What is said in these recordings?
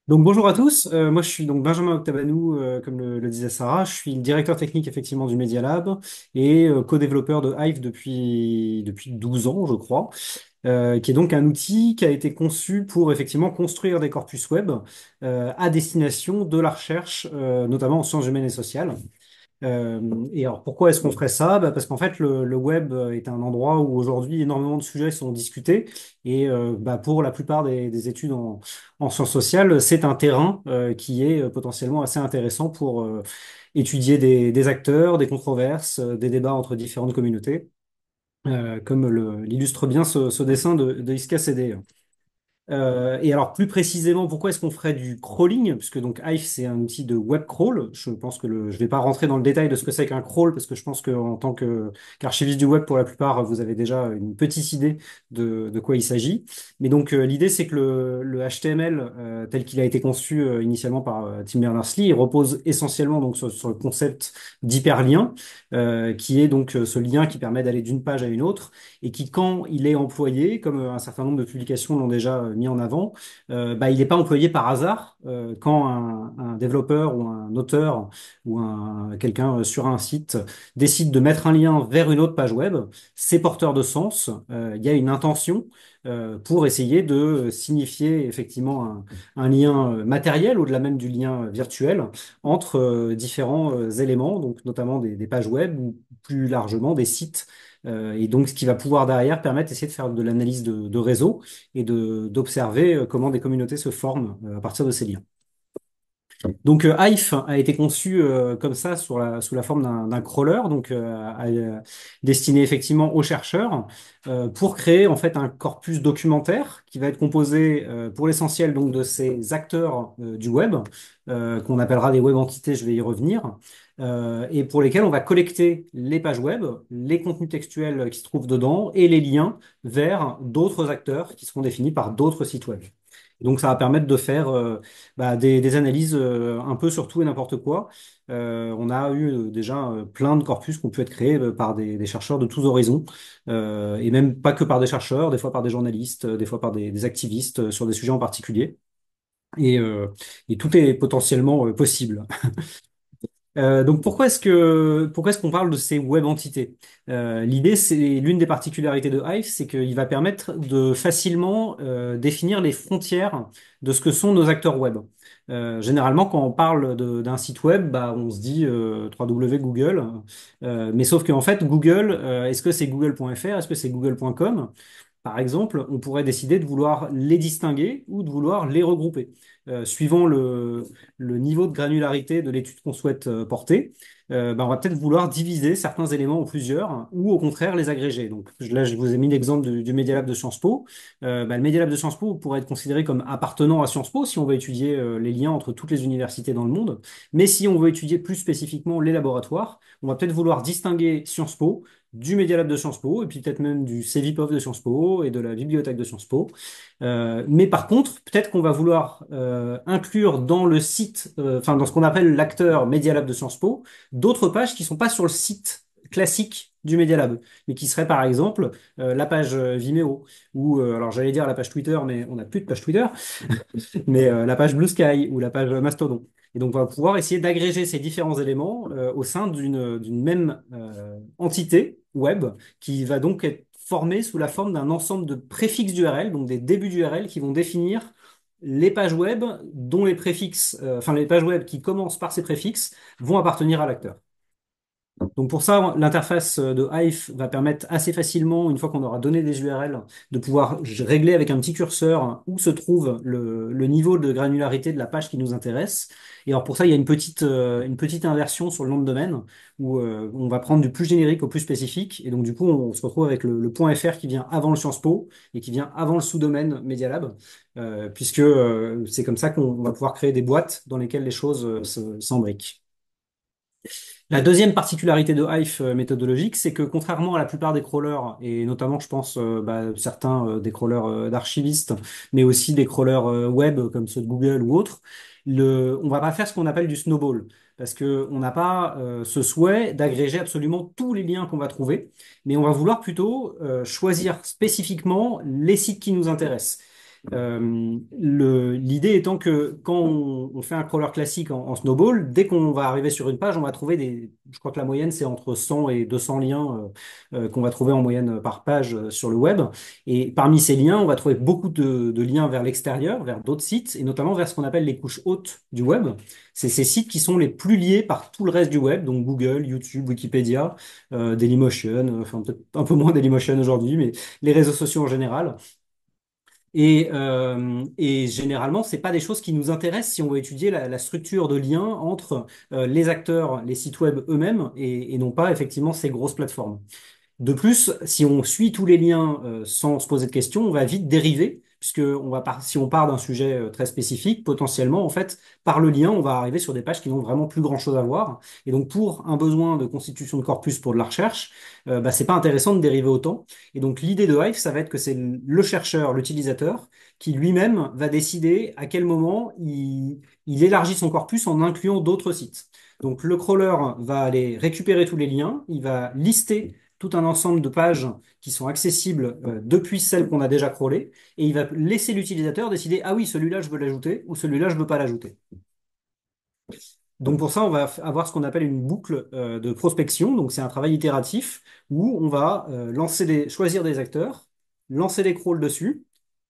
Donc bonjour à tous. Moi je suis donc Benjamin Octabanou, comme le disait Sarah. Je suis le directeur technique effectivement du Media Lab et co-développeur de Hive depuis 12 ans, je crois, qui est donc un outil qui a été conçu pour effectivement construire des corpus web à destination de la recherche, notamment en sciences humaines et sociales. Et alors pourquoi est-ce qu'on ferait ça? Parce qu'en fait le web est un endroit où aujourd'hui énormément de sujets sont discutés et pour la plupart des études en sciences sociales, c'est un terrain qui est potentiellement assez intéressant pour étudier des acteurs, des controverses, des débats entre différentes communautés, comme l'illustre bien ce dessin de Iska Sede. Et alors plus précisément, pourquoi est-ce qu'on ferait du crawling? Puisque donc Hive, c'est un outil de web crawl. Je pense que je vais pas rentrer dans le détail de ce que c'est qu'un crawl, parce que je pense qu'en tant qu'archiviste du web, pour la plupart, vous avez déjà une petite idée de quoi il s'agit. Mais donc l'idée, c'est que le HTML, tel qu'il a été conçu initialement par Tim Berners-Lee, il repose essentiellement donc sur le concept d'hyperlien, qui est donc ce lien qui permet d'aller d'une page à une autre et qui, quand il est employé, comme un certain nombre de publications l'ont déjà mis en avant, il n'est pas employé par hasard. Quand un développeur ou un auteur ou quelqu'un sur un site décide de mettre un lien vers une autre page web, c'est porteur de sens. Il y a une intention pour essayer de signifier effectivement un lien matériel, au-delà même du lien virtuel, entre différents éléments, donc notamment des pages web ou plus largement des sites, et donc, ce qui va pouvoir derrière permettre d'essayer de faire de l'analyse de réseau et d'observer comment des communautés se forment à partir de ces liens. Donc, Hive a été conçu comme ça sous la forme d'un crawler, donc destiné effectivement aux chercheurs pour créer en fait un corpus documentaire qui va être composé pour l'essentiel donc de ces acteurs du web qu'on appellera des web entités. Je vais y revenir. Et pour lesquels on va collecter les pages web, les contenus textuels qui se trouvent dedans et les liens vers d'autres acteurs qui seront définis par d'autres sites web. Donc ça va permettre de faire des analyses un peu sur tout et n'importe quoi. On a eu déjà plein de corpus qui ont pu être créés par des chercheurs de tous horizons, et même pas que par des chercheurs, des fois par des journalistes, des fois par des activistes sur des sujets en particulier. Et, euh, et tout est potentiellement possible. Donc pourquoi est-ce qu'on parle de ces web entités? L'idée, c'est l'une des particularités de Hive, c'est qu'il va permettre de facilement définir les frontières de ce que sont nos acteurs web. Généralement, quand on parle d'un site web, on se dit 3W Google, mais sauf qu'en fait, Google, est-ce que c'est google.fr, est-ce que c'est google.com? Par exemple, on pourrait décider de vouloir les distinguer ou de vouloir les regrouper, suivant le niveau de granularité de l'étude qu'on souhaite porter. On va peut-être vouloir diviser certains éléments en plusieurs ou au contraire les agréger. Donc là, je vous ai mis l'exemple du Media Lab de Sciences Po. Le Media Lab de Sciences Po pourrait être considéré comme appartenant à Sciences Po si on veut étudier les liens entre toutes les universités dans le monde. Mais si on veut étudier plus spécifiquement les laboratoires, on va peut-être vouloir distinguer Sciences Po du Media Lab de Sciences Po, et puis peut-être même du CEVIPOF de Sciences Po et de la bibliothèque de Sciences Po. Mais par contre, peut-être qu'on va vouloir inclure dans le site, enfin dans ce qu'on appelle l'acteur Media Lab de Sciences Po, d'autres pages qui sont pas sur le site classique du Media Lab, mais qui seraient par exemple la page Vimeo, ou alors j'allais dire la page Twitter, mais on n'a plus de page Twitter, mais la page Blue Sky ou la page Mastodon. Et donc, on va pouvoir essayer d'agréger ces différents éléments au sein d'une même entité web qui va donc être formée sous la forme d'un ensemble de préfixes d'URL, donc des débuts d'URL qui vont définir les pages web dont les préfixes, enfin les pages web qui commencent par ces préfixes vont appartenir à l'acteur. Donc pour ça, l'interface de Hive va permettre assez facilement, une fois qu'on aura donné des URL, de pouvoir régler avec un petit curseur où se trouve le niveau de granularité de la page qui nous intéresse. Et alors pour ça, il y a une petite inversion sur le nom de domaine où on va prendre du plus générique au plus spécifique. Et donc du coup, on se retrouve avec le .fr qui vient avant le Sciences Po et qui vient avant le sous-domaine Media Lab, puisque c'est comme ça qu'on va pouvoir créer des boîtes dans lesquelles les choses s'embriquent. La deuxième particularité de Hive méthodologique, c'est que contrairement à la plupart des crawlers, et notamment je pense certains des crawlers d'archivistes, mais aussi des crawlers web comme ceux de Google ou autres, on va pas faire ce qu'on appelle du snowball, parce que on n'a pas ce souhait d'agréger absolument tous les liens qu'on va trouver, mais on va vouloir plutôt choisir spécifiquement les sites qui nous intéressent. L'idée étant que quand on fait un crawler classique en Snowball, dès qu'on va arriver sur une page, on va trouver je crois que la moyenne c'est entre 100 et 200 liens qu'on va trouver en moyenne par page sur le web. Et parmi ces liens, on va trouver beaucoup de liens vers l'extérieur, vers d'autres sites, et notamment vers ce qu'on appelle les couches hautes du web. C'est ces sites qui sont les plus liés par tout le reste du web, donc Google, YouTube, Wikipédia, Dailymotion, enfin peut-être un peu moins Dailymotion aujourd'hui, mais les réseaux sociaux en général. Et généralement, c'est pas des choses qui nous intéressent si on veut étudier la structure de lien entre les acteurs, les sites web eux-mêmes et non pas effectivement ces grosses plateformes. De plus, si on suit tous les liens sans se poser de questions, on va vite dériver, puisque si on part d'un sujet très spécifique, potentiellement, en fait, par le lien, on va arriver sur des pages qui n'ont vraiment plus grand-chose à voir. Et donc, pour un besoin de constitution de corpus pour de la recherche, bah, c'est pas intéressant de dériver autant. Et donc, l'idée de Hive, ça va être que c'est le chercheur, l'utilisateur, qui lui-même va décider à quel moment il élargit son corpus en incluant d'autres sites. Donc, le crawler va aller récupérer tous les liens, il va lister tout un ensemble de pages qui sont accessibles depuis celles qu'on a déjà crawlées, et il va laisser l'utilisateur décider, ah oui, celui-là, je veux l'ajouter, ou celui-là, je veux pas l'ajouter. Donc pour ça, on va avoir ce qu'on appelle une boucle de prospection. Donc c'est un travail itératif où on va choisir des acteurs, lancer des crawls dessus,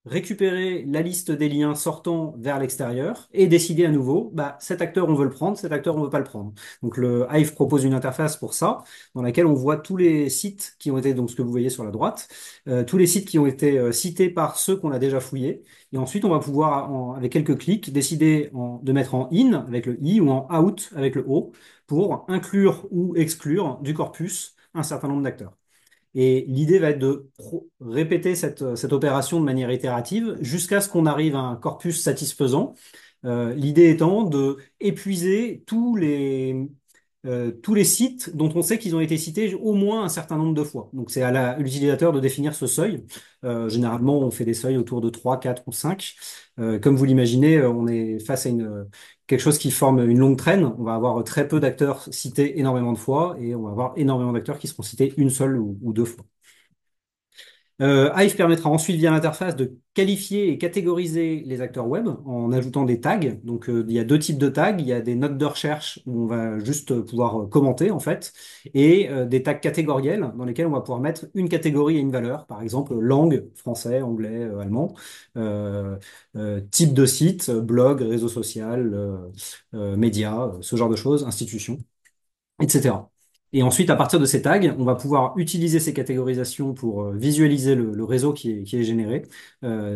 récupérer la liste des liens sortant vers l'extérieur et décider à nouveau, bah, cet acteur on veut le prendre, cet acteur on veut pas le prendre. Donc le Hive propose une interface pour ça, dans laquelle on voit tous les sites qui ont été, donc ce que vous voyez sur la droite, tous les sites qui ont été cités par ceux qu'on a déjà fouillés. Et ensuite, on va pouvoir, avec quelques clics, décider de mettre en in avec le i ou en out avec le o pour inclure ou exclure du corpus un certain nombre d'acteurs. Et l'idée va être de répéter cette opération de manière itérative jusqu'à ce qu'on arrive à un corpus satisfaisant. L'idée étant de épuiser tous les sites dont on sait qu'ils ont été cités au moins un certain nombre de fois. Donc c'est à l'utilisateur de définir ce seuil. Généralement, on fait des seuils autour de 3, 4 ou 5. Comme vous l'imaginez, on est face à quelque chose qui forme une longue traîne. On va avoir très peu d'acteurs cités énormément de fois et on va avoir énormément d'acteurs qui seront cités une seule ou deux fois. Hive permettra ensuite via l'interface de qualifier et catégoriser les acteurs web en ajoutant des tags. Donc il y a deux types de tags. Il y a des notes de recherche où on va juste pouvoir commenter en fait, et des tags catégoriels dans lesquels on va pouvoir mettre une catégorie et une valeur. Par exemple langue, français, anglais, allemand, euh, type de site, blog, réseau social, médias, ce genre de choses, institution, etc. Et ensuite, à partir de ces tags, on va pouvoir utiliser ces catégorisations pour visualiser le réseau qui est généré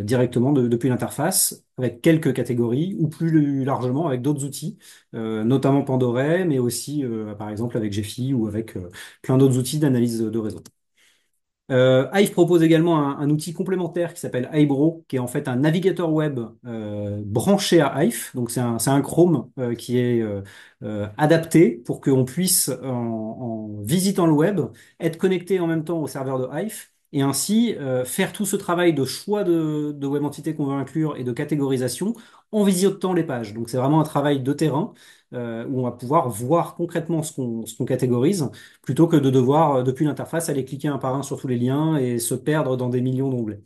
directement depuis l'interface, avec quelques catégories, ou plus largement avec d'autres outils, notamment Pandoray, mais aussi, par exemple, avec Gephi ou avec plein d'autres outils d'analyse de réseau. Hive propose également un outil complémentaire qui s'appelle Hybro, qui est en fait un navigateur web branché à Hive. Donc c'est un Chrome qui est adapté pour qu'on puisse, en visitant le web, être connecté en même temps au serveur de Hive et ainsi faire tout ce travail de choix de web entité qu'on veut inclure et de catégorisation en visitant les pages. Donc c'est vraiment un travail de terrain où on va pouvoir voir concrètement ce qu'on catégorise plutôt que de devoir, depuis l'interface, aller cliquer un par un sur tous les liens et se perdre dans des millions d'onglets.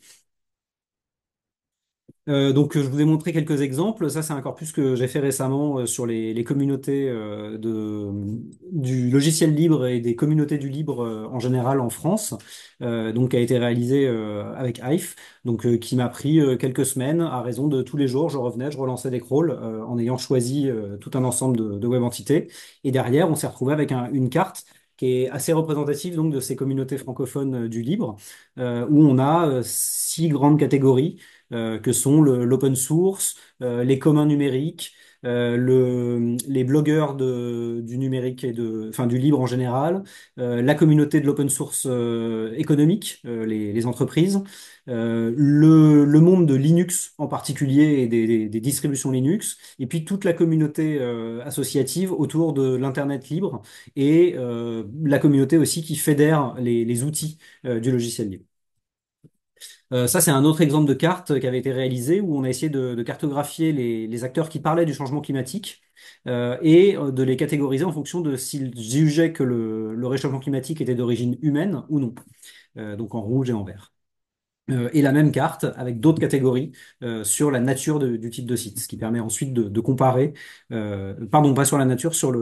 Donc, je vous ai montré quelques exemples. Ça, c'est un corpus que j'ai fait récemment sur les communautés du logiciel libre et des communautés du libre en général en France. Donc, qui a été réalisé avec Hive, donc qui m'a pris quelques semaines à raison de tous les jours. Je revenais, je relançais des crawls en ayant choisi tout un ensemble de web entités. Et derrière, on s'est retrouvé avec une carte qui est assez représentative donc de ces communautés francophones du libre, où on a 6 grandes catégories que sont l'open source, les communs numériques, les blogueurs du numérique enfin du libre en général, la communauté de l'open source économique, les entreprises, le monde de Linux en particulier et des distributions Linux, et puis toute la communauté associative autour de l'Internet libre et la communauté aussi qui fédère les outils du logiciel libre. Ça, c'est un autre exemple de carte qui avait été réalisé où on a essayé de cartographier les acteurs qui parlaient du changement climatique et de les catégoriser en fonction de s'ils jugeaient que le réchauffement climatique était d'origine humaine ou non, donc en rouge et en vert. et la même carte avec d'autres catégories sur la nature du type de site, ce qui permet ensuite de comparer, pardon, pas sur la nature, sur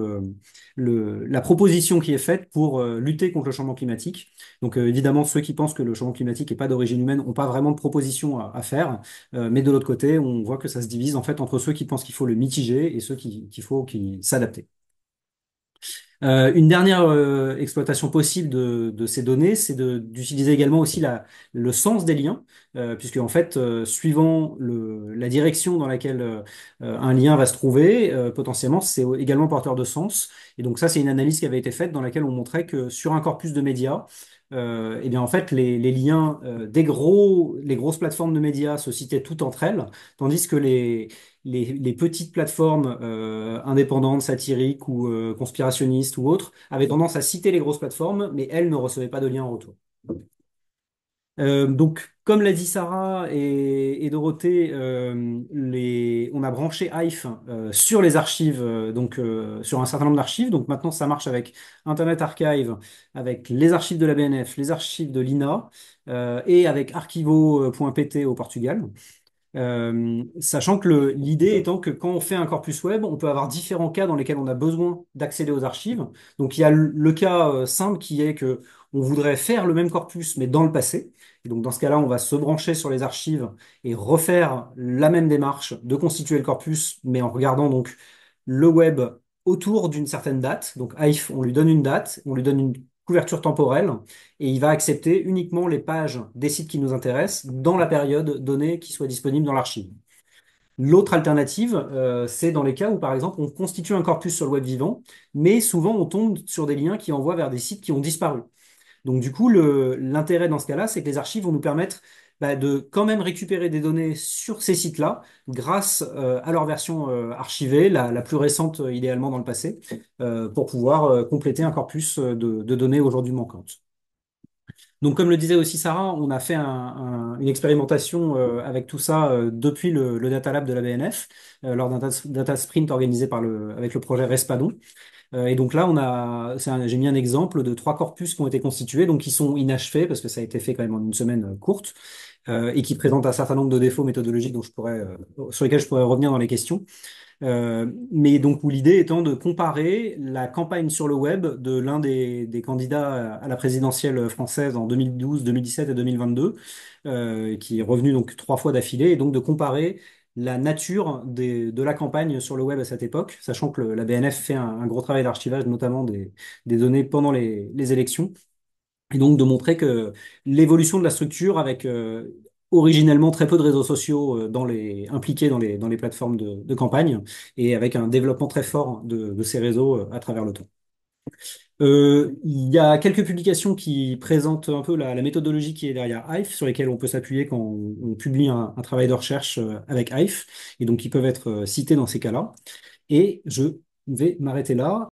la proposition qui est faite pour lutter contre le changement climatique. Donc évidemment, ceux qui pensent que le changement climatique n'est pas d'origine humaine n'ont pas vraiment de proposition à faire, mais de l'autre côté, on voit que ça se divise en fait entre ceux qui pensent qu'il faut le mitiger et ceux qu'il faut s'adapter. Une dernière exploitation possible de ces données, c'est d'utiliser également aussi le sens des liens, puisque en fait, suivant la direction dans laquelle un lien va se trouver, potentiellement, c'est également porteur de sens. Et donc ça, c'est une analyse qui avait été faite dans laquelle on montrait que sur un corpus de médias, eh bien en fait, les liens les grosses plateformes de médias se citaient toutes entre elles, tandis que les petites plateformes indépendantes, satiriques ou conspirationnistes ou autres avaient tendance à citer les grosses plateformes, mais elles ne recevaient pas de lien en retour. Donc, comme l'a dit Sarah et Dorothée, on a branché Hive sur les archives, sur un certain nombre d'archives. Donc maintenant, ça marche avec Internet Archive, avec les archives de la BNF, les archives de l'INA et avec archivo.pt au Portugal. Sachant que l'idée étant que quand on fait un corpus web, on peut avoir différents cas dans lesquels on a besoin d'accéder aux archives. Donc il y a le cas simple qui est que on voudrait faire le même corpus mais dans le passé. Et donc dans ce cas-là, on va se brancher sur les archives et refaire la même démarche de constituer le corpus, mais en regardant donc le web autour d'une certaine date. Donc Hive, on lui donne une date, on lui donne une couverture temporelle et il va accepter uniquement les pages des sites qui nous intéressent dans la période donnée qui soit disponible dans l'archive. L'autre alternative, c'est dans les cas où, par exemple, on constitue un corpus sur le web vivant, mais souvent on tombe sur des liens qui envoient vers des sites qui ont disparu. Donc du coup, l'intérêt dans ce cas-là, c'est que les archives vont nous permettre de quand même récupérer des données sur ces sites-là grâce à leur version archivée, la plus récente idéalement dans le passé, pour pouvoir compléter un corpus de données aujourd'hui manquantes. Donc, comme le disait aussi Sarah, on a fait une expérimentation avec tout ça depuis le Data Lab de la BNF, lors d'un data sprint organisé avec le projet Respadon. Et donc là, j'ai mis un exemple de 3 corpus qui ont été constitués, donc qui sont inachevés parce que ça a été fait quand même en une semaine courte, et qui présentent un certain nombre de défauts méthodologiques sur lesquels je pourrais revenir dans les questions. Mais donc, où l'idée étant de comparer la campagne sur le web de l'un des candidats à la présidentielle française en 2012, 2017 et 2022, qui est revenu donc 3 fois d'affilée, et donc de comparer la nature de la campagne sur le web à cette époque, sachant que la BNF fait un gros travail d'archivage, notamment des données pendant les élections. Et donc de montrer que l'évolution de la structure avec originellement très peu de réseaux sociaux impliqués dans les plateformes de campagne et avec un développement très fort de ces réseaux à travers le temps. Il y a quelques publications qui présentent un peu la méthodologie qui est derrière Hive, sur lesquelles on peut s'appuyer quand on publie un travail de recherche avec Hive, et donc qui peuvent être cités dans ces cas-là. Et je vais m'arrêter là.